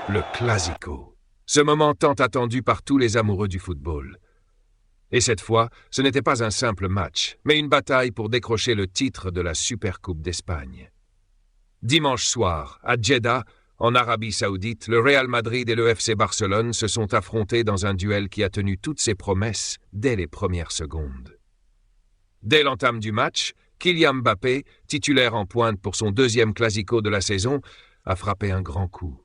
Le Clasico. Ce moment tant attendu par tous les amoureux du football. Et cette fois, ce n'était pas un simple match, mais une bataille pour décrocher le titre de la Supercoupe d'Espagne. Dimanche soir, à Jeddah, en Arabie Saoudite, le Real Madrid et le FC Barcelone se sont affrontés dans un duel qui a tenu toutes ses promesses dès les premières secondes. Dès l'entame du match, Kylian Mbappé, titulaire en pointe pour son deuxième Clasico de la saison, a frappé un grand coup.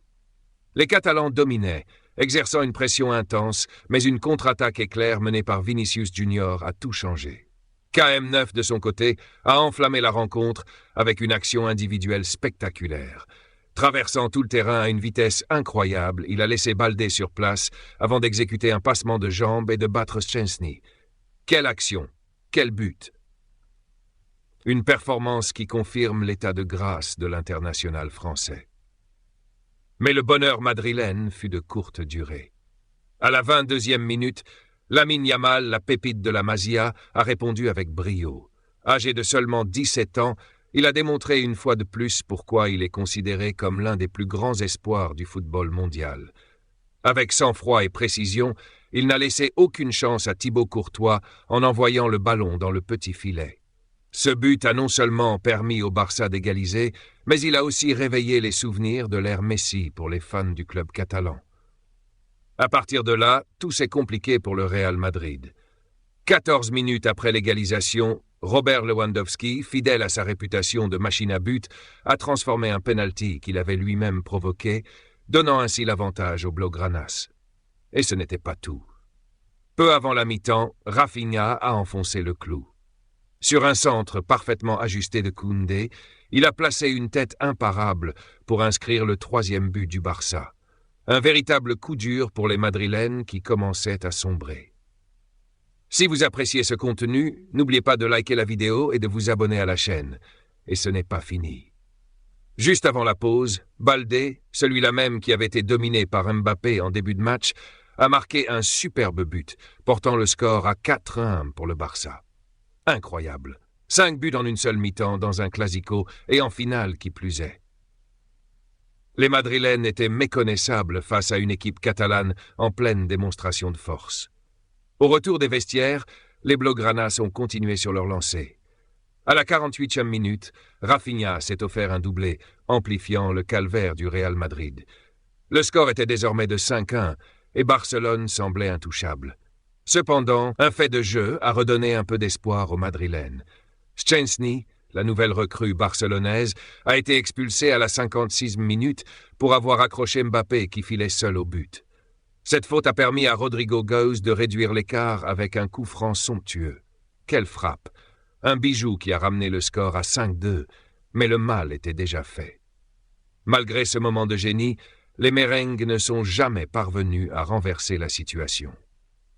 Les Catalans dominaient, exerçant une pression intense, mais une contre-attaque éclair menée par Vinicius Junior a tout changé. KM9, de son côté, a enflammé la rencontre avec une action individuelle spectaculaire. Traversant tout le terrain à une vitesse incroyable, il a laissé Baldé sur place avant d'exécuter un passement de jambes et de battre Szczęsny. Quelle action! Quel but! Une performance qui confirme l'état de grâce de l'international français. Mais le bonheur madrilène fut de courte durée. À la 22e minute, Lamine Yamal, la pépite de la Masia, a répondu avec brio. Âgé de seulement 17 ans, il a démontré une fois de plus pourquoi il est considéré comme l'un des plus grands espoirs du football mondial. Avec sang-froid et précision, il n'a laissé aucune chance à Thibaut Courtois en envoyant le ballon dans le petit filet. Ce but a non seulement permis au Barça d'égaliser, mais il a aussi réveillé les souvenirs de l'ère Messi pour les fans du club catalan. À partir de là, tout s'est compliqué pour le Real Madrid. 14 minutes après l'égalisation, Robert Lewandowski, fidèle à sa réputation de machine à but, a transformé un penalty qu'il avait lui-même provoqué, donnant ainsi l'avantage aux Blaugranas. Et ce n'était pas tout. Peu avant la mi-temps, Rafinha a enfoncé le clou. Sur un centre parfaitement ajusté de Koundé, il a placé une tête imparable pour inscrire le 3e but du Barça. Un véritable coup dur pour les Madrilènes qui commençaient à sombrer. Si vous appréciez ce contenu, n'oubliez pas de liker la vidéo et de vous abonner à la chaîne. Et ce n'est pas fini. Juste avant la pause, Baldé, celui-là même qui avait été dominé par Mbappé en début de match, a marqué un superbe but, portant le score à 4-1 pour le Barça. Incroyable. 5 buts en une seule mi-temps dans un Clasico et en finale qui plus est. Les Madrilènes étaient méconnaissables face à une équipe catalane en pleine démonstration de force. Au retour des vestiaires, les Blaugranas ont continué sur leur lancée. À la 48e minute, Rafinha s'est offert un doublé, amplifiant le calvaire du Real Madrid. Le score était désormais de 5-1 et Barcelone semblait intouchable. Cependant, un fait de jeu a redonné un peu d'espoir aux Madrilènes. Szczęsny, la nouvelle recrue barcelonaise, a été expulsé à la 56e minute pour avoir accroché Mbappé qui filait seul au but. Cette faute a permis à Rodrigo Goes de réduire l'écart avec un coup franc somptueux. Quelle frappe! Un bijou qui a ramené le score à 5-2, mais le mal était déjà fait. Malgré ce moment de génie, les merengues ne sont jamais parvenus à renverser la situation.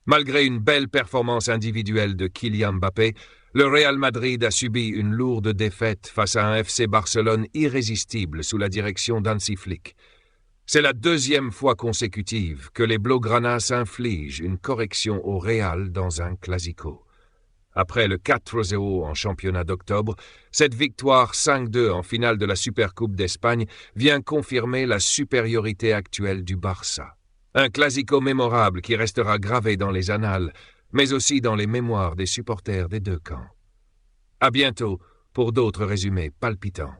Malgré une belle performance individuelle de Kylian Mbappé, le Real Madrid a subi une lourde défaite face à un FC Barcelone irrésistible sous la direction d'Hansi Flick. C'est la 2e fois consécutive que les Blaugranas infligent une correction au Real dans un Clasico. Après le 4-0 en championnat d'octobre, cette victoire 5-2 en finale de la Supercoupe d'Espagne vient confirmer la supériorité actuelle du Barça. Un Clasico mémorable qui restera gravé dans les annales, mais aussi dans les mémoires des supporters des deux camps. À bientôt pour d'autres résumés palpitants.